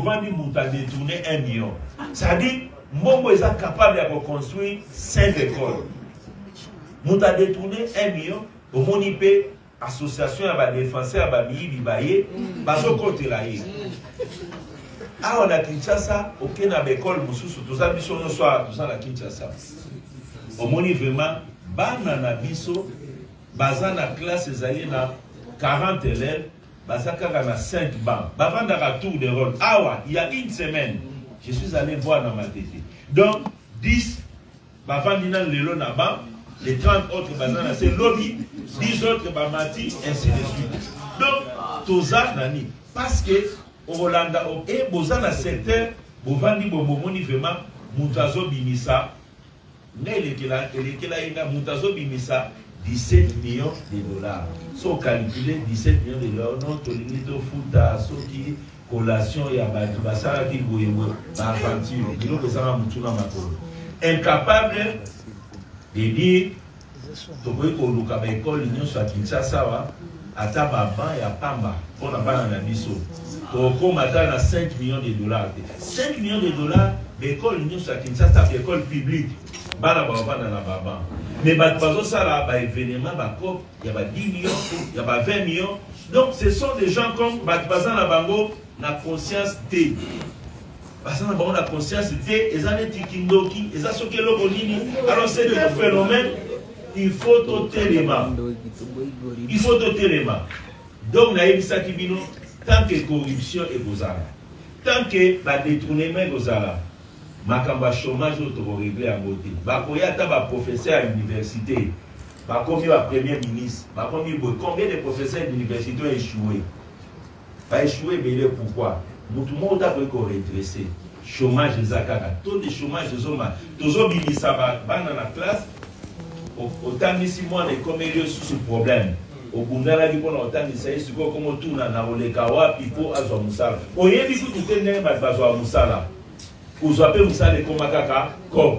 Vandi Mouta détourné 1 million. Ça dit, Mbongo est capable de reconstruire 5 écoles. Mouta détourné 1 million. Au Monipé, association à la défense à Babi, Bibaye, Bazo côté là. Ah, on a Kinshasa, aucun école, Moussous, tout ça, Bisso, nous sommes à Kinshasa. Au Moni vraiment, Banana Bisso, Bazana classe, ils na 40 élèves, Bazaka na 5 bancs. Bavanda à tour de rôle. Ah, il y a une semaine, je suis allé voir dans ma tête. Donc, 10, Bavandina Lelo Naba, les 30 autres Bazana, c'est lobby, 10 autres Bamati, ainsi de suite. Donc, Toza Nani, parce que, au Hollanda, et Bozana secteur, Bovandi Bobomoni vraiment, Moutazo Bimisa, Moutazo Bimisa, 17 millions de dollars. Sont calculés 17 millions de dollars. Non, Tolinito Fouta, Soki, collation et Abadou, Basara qui Goyewe, Aventure, Bilo Besara Moutuna Makolo. Incapable de dire, Tokoy Koluka Bekol, l'Union soit Kinshasa, Ata Baba et Apamba, pour la banane à Bisso. Toko Matana 5 millions de dollars. 5 millions de dollars, l'école l'Union soit Kinshasa, l'école publique. Bana Baba dans la Baba. Mais Bazo Sala, événement, il y a 10 millions, il y a 20 millions. Donc ce sont des gens comme Bazan la Bango, la conscience T. Bazan la Bango, la conscience T, ils ont des tikindoki, ils ont soké l'obonini. Alors c'est un phénomène, il faut ôter les mains. Il faut ôter les mains. Donc, Naïbisa Kibino, tant que corruption est gozala, tant que détournement est gozala, Makamba chômage au réglé à côté. Bakoya taba professeur à l'université. Bakomi wa premier ministre. Bakomi combien de professeurs d'université ont échoué? Pas échoué, mais pourquoi? Tout le monde a pu redresser. Chômage des akaka. Taux de chômage des hommes. Tous les ministres dans la classe. Autant de 6 mois de comédie sous ce problème. Au Bundala, il y a autant de 6 mois comme tout na Olekawa, Pipo, Azomusala. Au Yébi, tout est né à Azomusala. Vous appelez Moussa de Komakaka, comme.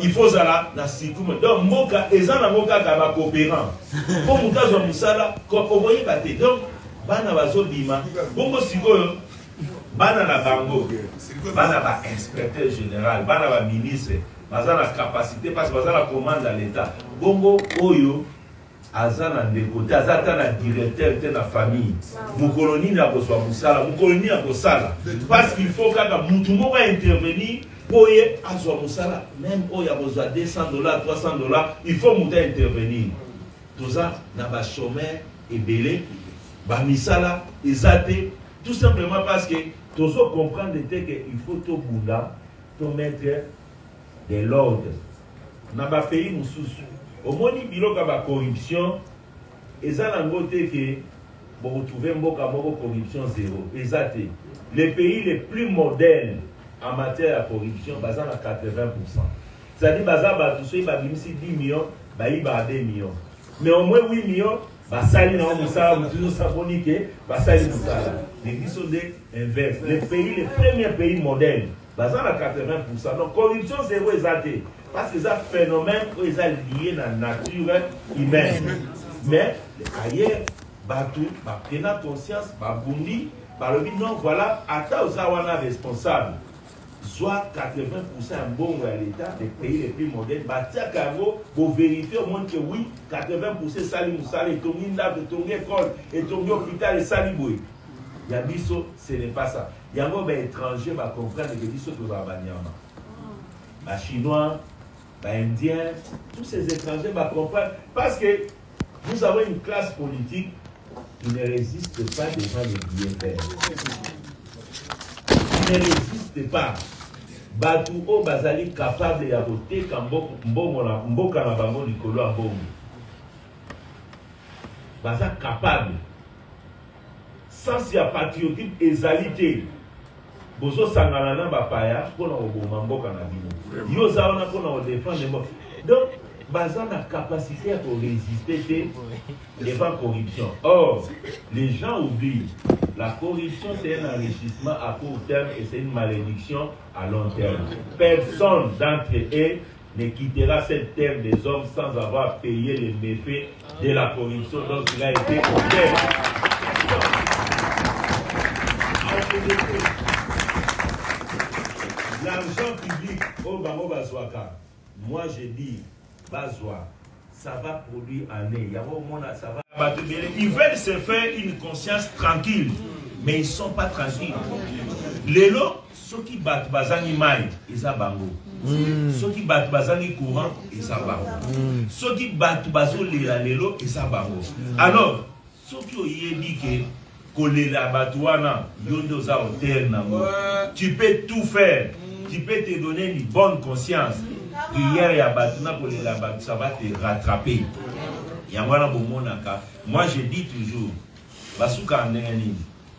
Il faut ça na Sikoum. Donc, Moka, et ça, na Moka, va coopérant. Pour Moussa Moussala, comme vous voyez, donc, Bana Bazo Bima, Bongo Siko, Bana la Bango, Bana ba inspecteur général, Bana ba ministre, Baza la capacité, parce que Baza la commande à l'État. Bongo Oyo, Azana de côté, Azata la directeur de la famille. Mon colonie n'a pas Moussala, mon colonie n'a pas Sala. Parce qu'il faut que Moutoumou va intervenir pour y avoir Moussala. Même quand il y a besoin de $200, $300, il faut intervenir. Tout ça, n'a pas chômeur et belé, bah Missala, Ezate, tout simplement parce que tous ceux comprennent qu'il faut tout Bouddha, tout mettre de l'ordre. N'a pas pays Moussous. Au moins, il y a la corruption, et ça, on a que vous retrouvez une corruption zéro. Exact. Les pays les plus modernes en matière de corruption, ils sont à 80%. C'est-à-dire que ils ont 10 millions, ils ont 2 millions. Mais au moins 8 millions, ils ont inverse. Les pays, les premiers pays modernes, ils sont à 80%. Donc, corruption zéro exact. Parce que c'est un phénomène qui est lié à la nature humaine. Mais ailleurs, Batou, prenant conscience, Babundi, non, voilà, à Ozawana responsable. Soit 80% en bon à l'État, les pays les plus modernes, pour vérifier au monde que oui, 80% Sali Moussala, et Tongi Ndab, et Tongi École, et Tongi Hôpital, et Sali Boy. Il y a Bisso, ce n'est pas ça. Il y a un étranger qui va comprendre que Bisso est dans la Chinois, Indiens, tous ces étrangers vont comprendre. Parce que nous avons une classe politique qui ne résiste pas devant les bienfaits. Qui ne résiste pas. Batou o bazali capable de voter quand Mboka na bango likolo a bongo. Baza capable. Sans y a patriotisme ezalité. Bozo sangana na bapaya pona oboma Mboka na bino. Yo zaona pona défendre Mboka. Donc Baza na capacité à résister devant la corruption. Or, les gens oublient, la corruption c'est un enrichissement à court terme et c'est une malédiction à long terme. Personne d'entre eux ne quittera cette terre des hommes sans avoir payé les méfaits de la corruption dont il a été couvert. L'argent public, au Bango Bazouaka, moi je dis, Bazoua, ça va produire en année. Ça va. Ils veulent se faire une conscience tranquille, mais ils ne sont pas tranquilles. Les lots, ceux qui battent Bazani Maï, ils sont Bango. Ceux qui battent Bazani Courant, ils sont Bango. Ceux qui battent Bazo Lelo, ils sont Bango. Alors, ceux qui ont dit que tu peux tout faire, tu peux te donner une bonne conscience. Hier, ça va te rattraper. Moi, je dis toujours,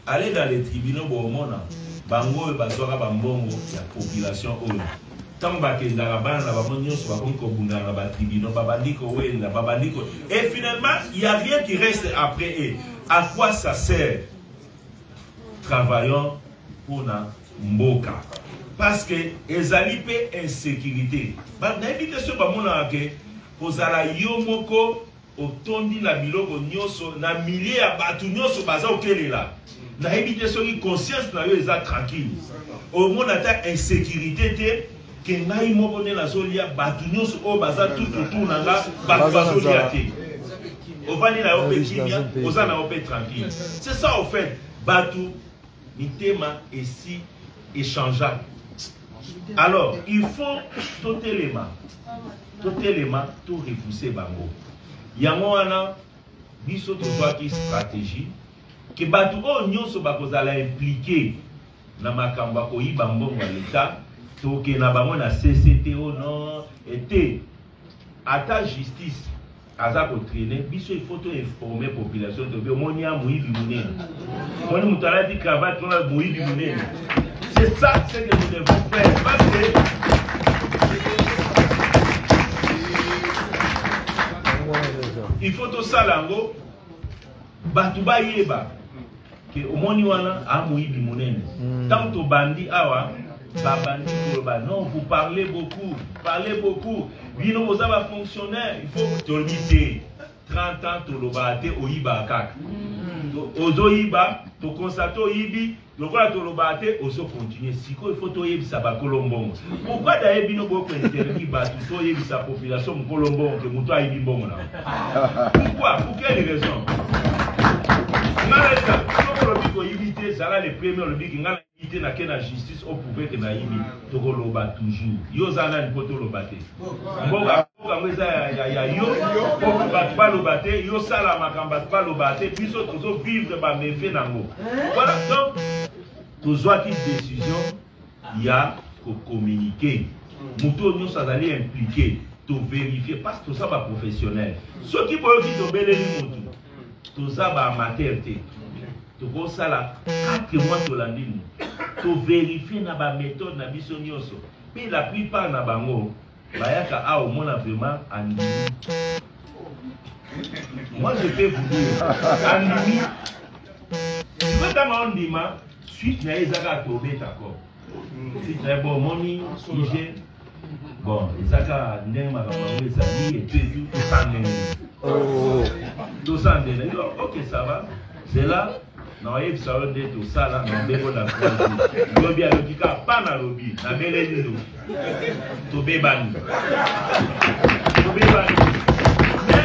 allez dans les tribunaux, bango et bazoka bambongo, la population. Et finalement, il n'y a rien qui reste après eux. À quoi ça sert? Travaillons pour la mboka. Parce que les alliés insécurité. L'invitation que vous allez yomoko otondi na biloko nyoso na milliers ya batu nyoso baza okelela. Na invitation qui conscience na yo eza tranquille. Au monde ata insécurité te que ngai moko ne na zolia batu nyoso o baza tout autour na nga batu bazolia te. Ovani na ope kimia, ozana ope tranquille. C'est ça au fait. Batu mitema ici échangeable. Alors, il faut tout élément, tout repousser bango. Yamwana, biso to doit qui stratégie que batu o nyoso bakozala impliqué na makamba ko yiba mbongo l'État, to ke na bango na CCT o non été ata justice aza ko traîner biso il faut to informer population to be moni a muibi munene. Moni mutala di cravate na muibi munene. C'est ça ce que nous devons faire parce que il faut tout ça lango batuba yeba que omoni wana amuibi munene. Tant to bandi awa babandi koloba non vous parlez beaucoup. Bino vous avez fonctionnaire, il faut te limiter 30 ans to lobate oyiba kaka. Ozo yiba to constato yibi lokola to lobate ozo continuer siko il faut to yebisa ba kolombongo. Pourquoi d'ailleurs bino boko interdit ba to yebisa population kolombongo que muto ayibi mbongo na. Pourquoi? Pour quelle raison? Malgré ko lobi ko yibite sala le premier lobi ki ngala yibite na ke na justice au pouvoir que na yibi to ko loba toujours. Yo zana ni poto lobate. Mboga ngweza ya yo ko bat pas lobate, yo sala makamba pas lobate, puis to vivre ba méfait nango. Voilà donc toujours qui décision il y a ko communiquer. Muto nyo sazali impliqué, to vérifier parce que tout ça va professionnel. Ceux qui peuvent qui to beleli mutu. Tout ça va amateur. Tu vois ça là, 4 mois de l'année, tu vérifies na ba méthode na biso nyonso. Puis la plupart na bango, bayaka a au moins vraiment andimi. Moi je peux vous dire, andimi, tu veux dans andima, suite na ezaka tomber d'accord. C'est très bon moni, hygiène. Bon, ezaka ndema ba bango ezali et tout ça tout ça ok ça va. C'est là. Non, il faut savoir de tout ça là, mais on a fait. Lobby à lobby, pas na lobby, na belé nous. To bebani. Mais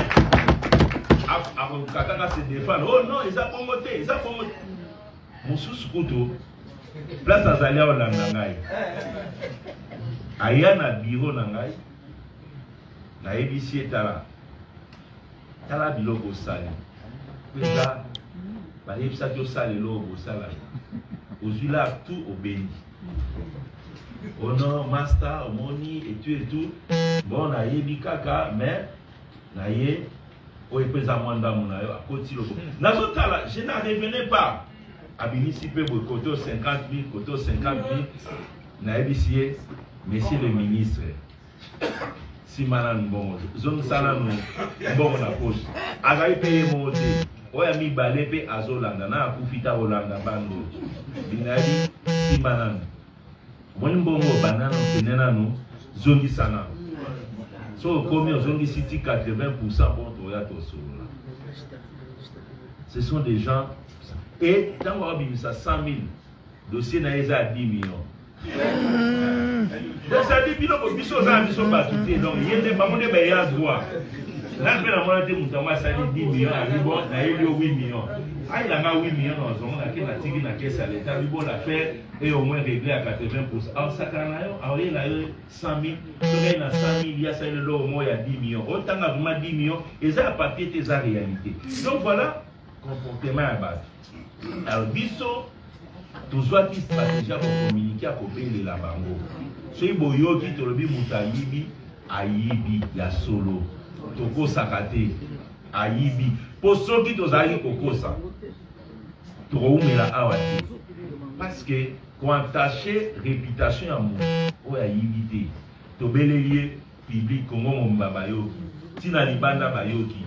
avant Kataka se défendre, oh non, ils ont promoté, Moussous Koutou, place à Zalia au Langangai. Ayana bureau Nangai, na ABC Tala. Tala biloko sali. Là, il ça le logo, ça là. Aux là tout au béni. Oh non, master, money et tout. Bon, na yebi kaka, mais na ye, o epesa mwanda mona yo akoti logo. Na zotala, je n'en revenais pas. Abinisi pe bo koto 50 000, koto 50 000. Na yebi monsieur le ministre. Si manan bon, zone sana no bon na poche. Agaï paye monter. Oya mi balepe azolanda na akufita olanda bando. Binali si manan. Moni mbongo banana tenena no zongi sana. So combien zongi city 80% bon toya to solo. Ce sont des gens et dans on a mis ça 100 000. dossier na eza 10 millions. Donc ça dit bino ko biso za biso batuté donc yende bamonde ba ya droit. Là pe na mona te mutama ça dit 10 millions ari bon na yeli 8 millions. Ah il a 8 millions dans zone na ke na tiki na caisse à l'état bi bon l'affaire et au moins réglé à 80%. Alors ça kana yo alors il a 100 000 so na 100 000 il y a ça le au moins il y a 10 millions. Autant que vraiment 10 millions et ça papier tes a réalité. Donc voilà comportement à base. Alors biso toujours qui stratégie pour communiquer à copier la bango. Ce boyo qui te le dit mutayibi ayibi ya solo. Toko sakate ayibi. Pour ceux qui te zali kokosa. Trop la awati. Parce que quand attacher réputation à mon o ayibité. To belelier public Congo mbabayo. Tina libanda bayoki.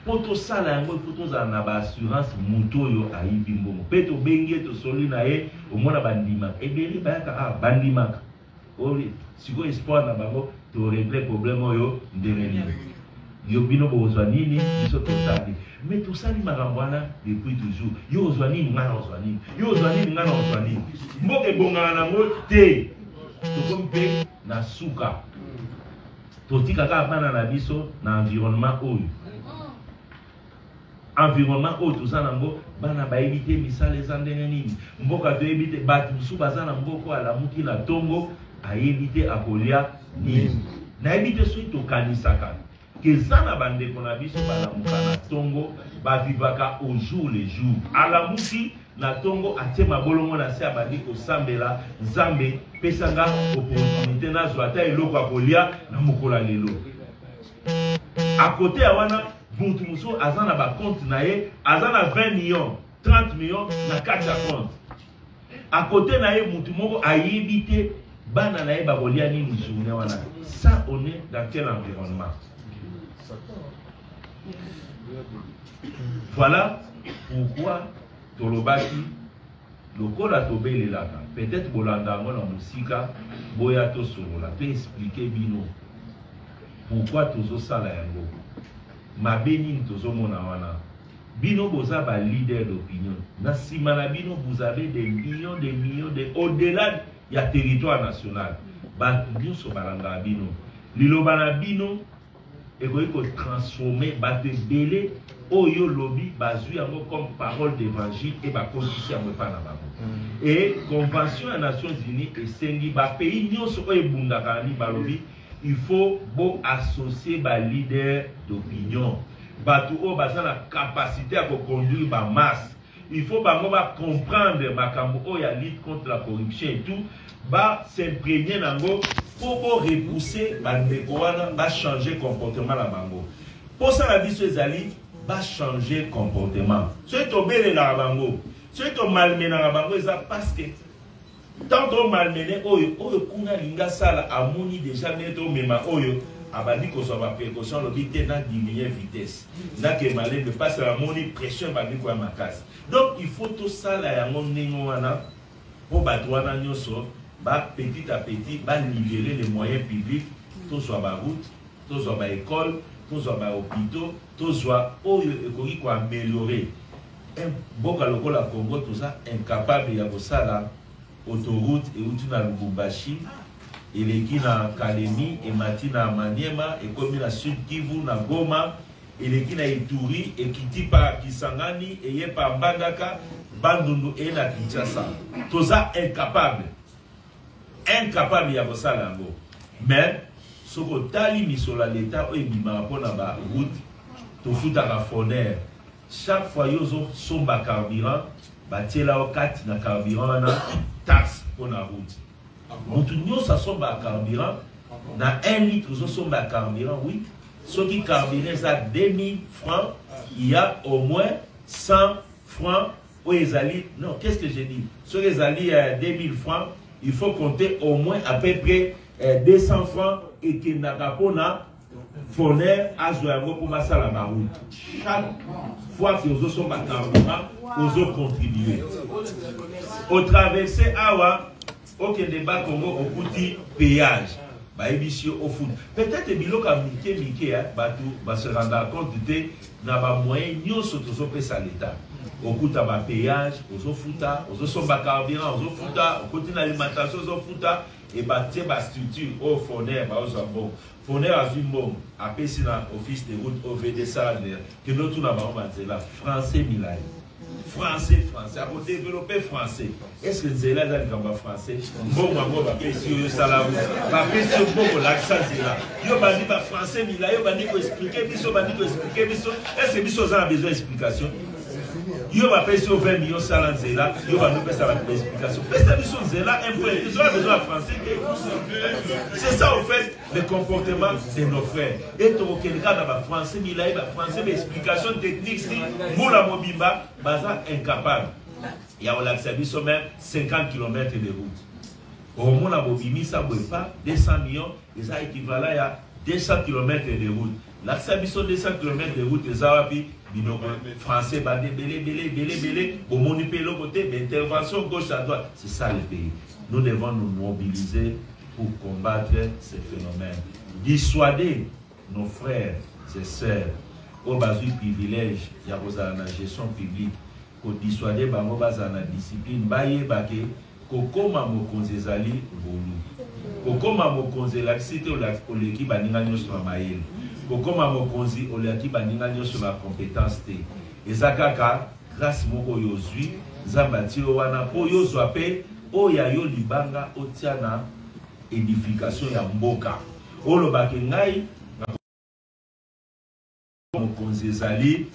Poto sala yango poto za na ba assurance moto yo ayibi mbongo peto bengie to soli na ye omona bandima ebeli bayaka bandima ori siko espoir na bango to régler problème yo ndemeni yo bino bozwa nini biso to sali mais to sali marambwana depuis toujours yo ozwa nini ngana ozwa nini yo ozwa nini ngana ozwa nini mboke bongana nango te to kompe na suka to tika ka bana na biso na environnement oyo environnement autre ça nango bana ba éviter misala ezandenge nini mboka to éviter batu musu bazana mboko ala muki na tongo a éviter akolia nini na éviter so to kanisaka que zana bande kona biso bala mukana tongo ba vivaka au jour le jour ala muki na tongo atie mabolongo na se abandi ko sambela nzambe pesanga opportunité na zwata eloko akolia na mukola lelo à côté ya wana Buntu muso azana ba compte na ye azana 20 millions 30 millions na kati ya compte à côté na ye mutu moko ayibite bana na ye babolia nini journée wana ça on est dans quel environnement voilà pourquoi tolobaki lokola tobelelaka peut-être bolanda ngo na musika boya to solola to expliquer bino pourquoi tozo sala yango Mabeni tozomona wana bino boza ba leader d'opinion na sima na bino vous avez des millions au-delà ya territoire national ba nyonso balanga bino liloba na bino ekoki transformer ba te belé oyo lobi bazui yango comme parole d'évangile et ba kondisi yango pa na bango et convention des Nations Unies esengi ba pays nyonso oyo ebundaka ni balobi il faut associer les leaders d'opinion. Batu o baza la capacité à conduire la masse. Il faut comprendre makambo o ya lutte contre la corruption et tout. Ba s'imprégner nango pour repousser bandeko wana ba changer comportement la bango. Pour ça la vie sur ezali ba changer comportement. Ceux to bele na bango, ceux to malmené na bango ça parce que tant que malmené oyo kuna linga sala amoni déjà neto mema oyo abandi ko so ba précaution le bité na diminuer vitesse na ke malé ne passe la moni pression bandi ko makasi donc il faut tout ça la yango ningo wana po batwana nyoso ba petit à petit ba libérer les moyens publics tout soit ba route tout soit ba école tout soit ba hôpitaux tout soit oyo ekoki ko améliorer un boka lokola Congo tout ça incapable ya ko sala autoroute et outil na Lubumbashi et les qui na Kalemi et Matina Maniema et comme na Sud Kivu na Goma et les qui na Ituri et qui dit par Kisangani et yé par Mbandaka Bandundu et na Kinshasa tout ça incapable ya bosala ngo mais ce que tali misola l'état o ebima pona ba route to futa ka foner chaque fois yozo somba carburant batiela o kati na carburant na taxe pour la route. Nous ça somba carburant na 1 litre zo somba carburant oui. Ce qui carburant ça 2000 francs, il y a au moins 100 francs au ezali. Non, qu'est-ce que j'ai dit? Sur les alliés 2000 francs, il faut compter au moins à peu près 200 francs et qu'il n'a pas na fournir à Zoyango pour ma salle à route. Chaque fois que vous sommes à carburant, vous contribuez. Au traversé Awa, au débat Congo, au petit péage, au foot. Peut-être que Bilo Miké, va se rendre compte que n'a pas moyen, nous sommes tous à l'État. au coût à péage, aux futa, aux somba carburant, aux futa, au côté d'alimentation, aux futa, et bâtir ma structure au fourneur, aux bon. Fourneur a une bombe, à PC dans l'office de route, au VD salaire, que nous tout d'abord, là, français, Milan. Français, à côté développé français. Est-ce que c'est là dans le français? Bon, moi, je vais sur le salaire. Je vais sur bon, l'accent, c'est là. Je vais dire français, Milan, je vais expliquer, est-ce que nous avons besoin d'explication? Je vais sur 20 millions de salaires, là, je vais nous faire l'explication. Mais cette mission, c'est là, un peu, ils ont besoin de français. C'est ça, en fait, le comportement de nos frères. Et tu as dans français, Milan, français, l'explication technique, si Moula Mobimba, Baza incapable. Il y a même 50 km de route. Au Moula Mobimi, ça ne vaut pas 200 millions, et ça équivalent à 200 km de route. L'accès 200 km de route, les Arabes, français, belé, au monipé l'autre côté, intervention gauche à droite. C'est ça le pays. Nous devons nous mobiliser pour combattre ces phénomènes. Dissuader nos frères et sœurs au bas du privilège, il y a la gestion publique, pour dissuader la discipline, kokoma mokonzi ezali volu. Kokoma mokonzi laksite oleki baninga nyonso na mayele. Kokoma mokonzi oleki baninga nyonso na compétence te. Eza kaka grâce moko yozwi nzamba ti wana po yozwa pe oya yo libanga otia na édification ya mboka. Olobaki ngai mokonzi ezali.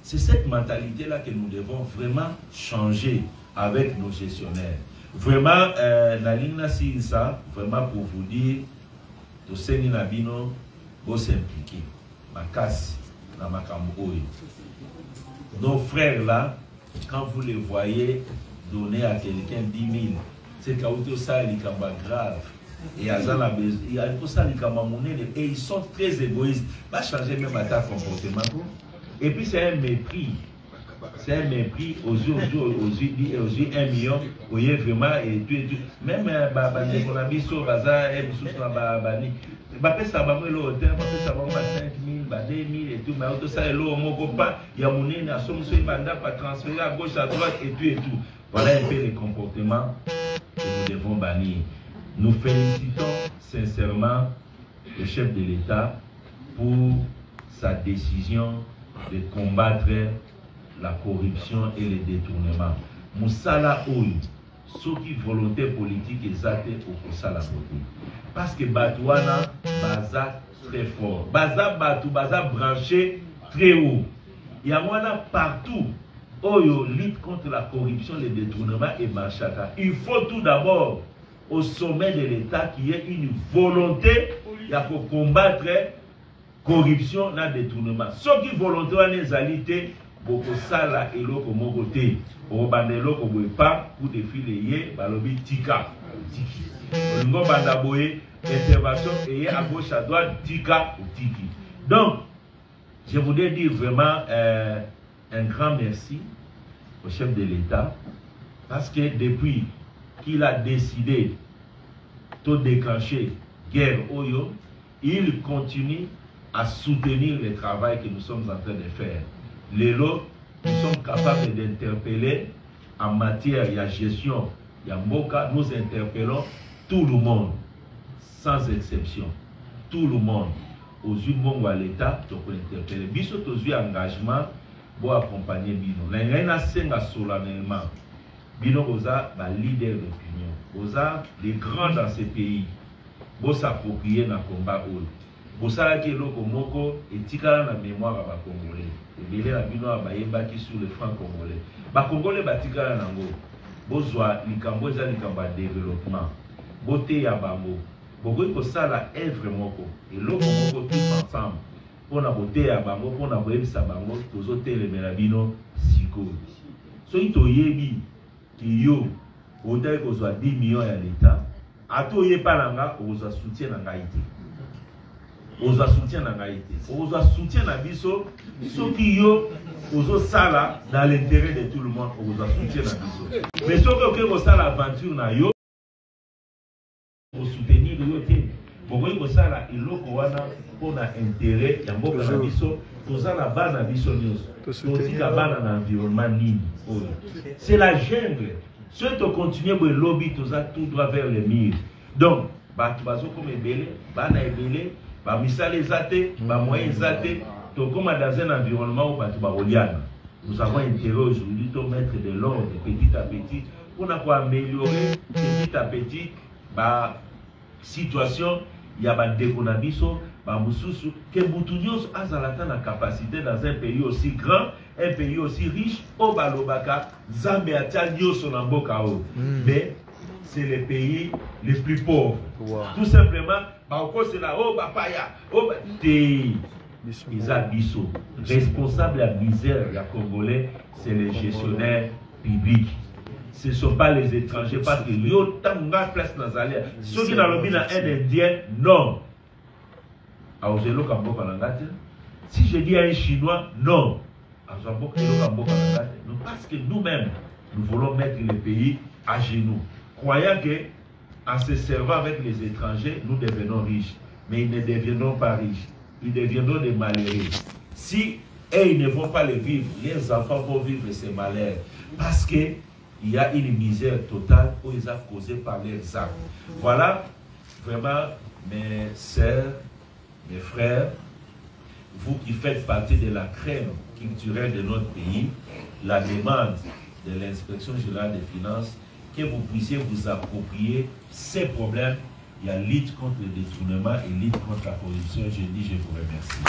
C'est cette mentalité-là que nous devons vraiment changer avec nos gestionnaires. Vraiment, Nalina Sinsa, vraiment pour vous dire, de Seni Nabino, vous s'impliquer. Ma casse, dans ma camouille. Nos frères là, quand vous les voyez donner à quelqu'un 10 000, c'est qu'il ça les grave. Et ils sont très égoïstes. Va changer même à ta comportement. Et puis c'est un mépris. C'est un mépris aux yeux 1 million. Vous voyez vraiment, et tout. Même on a mis sur Baza, et sous la Babani. Bapé ça va le hôtel, bapé ça va 5 000, 2 000 et tout. Mais auto ça est l'eau, mon copain, il y a mon nez, il y a son monsieur, banda, pas transférer à gauche, à droite et tout et tout. Voilà un peu les comportements que nous devons bannir. Nous félicitons sincèrement le chef de l'État pour sa décision de combattre la corruption et les détournements. Moussala Oyo, ceux qui volonté politique exacte au Kosala Boté. Parce que Batouana, Baza très fort. Baza branché très haut. Il y a moi partout. Oyo lutte contre la corruption, les détournements et Machaka. Il faut tout d'abord, au sommet de l'État, qu'il y ait une volonté pour combattre corruption et détournement. Ceux qui volontairement les alités, beaucoup sala et l'eau comme mon côté, au bandelo comme pas pour défiler, balobi tika. Ngo bandaboye, intervention et à gauche à droite, tika ou tiki. Donc, je voudrais dire vraiment un grand merci au chef de l'État, parce que depuis qu'il a décidé de déclencher guerre Oyo, il continue à soutenir le travail que nous sommes en train de faire. Les lots, nous sommes capables d'interpeller en matière de gestion. Yamboka, nous interpellons tout le monde, sans exception. Tout le monde. Aux yeux de l'État, tu peux interpeller. Biso, aux yeux engagement, pour accompagner Bino. L'Ingaïna Senga solennellement. Bino, Oza, leader d'opinion. Oza, les grands dans ces pays. Pour s'approprier dans le combat. Bosala ki eloko moko etikala na mémoire à Congolais. Ebele na bino abayebaki sur le franc congolais. Ba Congolais batikala nango. Bozwa likambo eza likambo ya développement. Bote ya bango. Bokoki kosala œuvre moko. Eloko moko tous ensemble. Pona bote ya bango, pona boyebisa bango tozotelemela bino sikoyo. Soki toyebi ki yo otali kozwa 10 millions ya l'État, ato yepa nanga okozwa soutien na ngai te. Oza soutien na ngaïté. Oza soutien na biso. Ceux qui yo, ozo sala dans l'intérêt de tout le monde. Oza soutien na biso. Mais ceux qui ont sala l'aventure na yo, pour soutenir yo te. Pourquoi ils sala iloko wana pour na intérêt. Yambo na biso toza na bana biso nyonso totika bana na environnement nini oyo c'est la jungle si tu continues le lobby toza tout droit vers le mur donc bato bazokoma ebele bana ebele bamisala eza te bamoyen eza te tokoma dans un environnement où bato bakoliana. Nous avons intérêt aujourd'hui de mettre de l'ordre petit à petit pour améliorer petit à petit la situation. Il y a des déconabiso, que Boutounios a la capacité dans un pays aussi grand, un pays aussi riche, au Balobaka, Zambiatianio Sonambokao. Mais c'est les pays les plus pauvres. Tout simplement, c'est là, oh Bapaya, oh Biso. Responsable de la misère, les Congolais, c'est les gestionnaires publics. Ce ne sont pas les étrangers, parce que yo tanga place Nazalia. Ceux qui dans le un Indien, non. Si je dis à un Chinois, non. Parce que nous-mêmes, nous voulons mettre les pays à genoux. Croyant que en se servant avec les étrangers, nous devenons riches. Mais ils ne deviendront pas riches. Ils deviendront des malheureux. Si ils ne vont pas les vivre, les enfants vont vivre ces malheurs. Parce que il y a une misère totale où ils ont causé par leurs actes. Voilà, vraiment, mes sœurs, mes frères, vous qui faites partie de la crème culturelle de notre pays, la demande de l'inspection générale des finances, que vous puissiez vous approprier ces problèmes. Il y a lutte contre le détournement et lutte contre la corruption. Je dis, je vous remercie.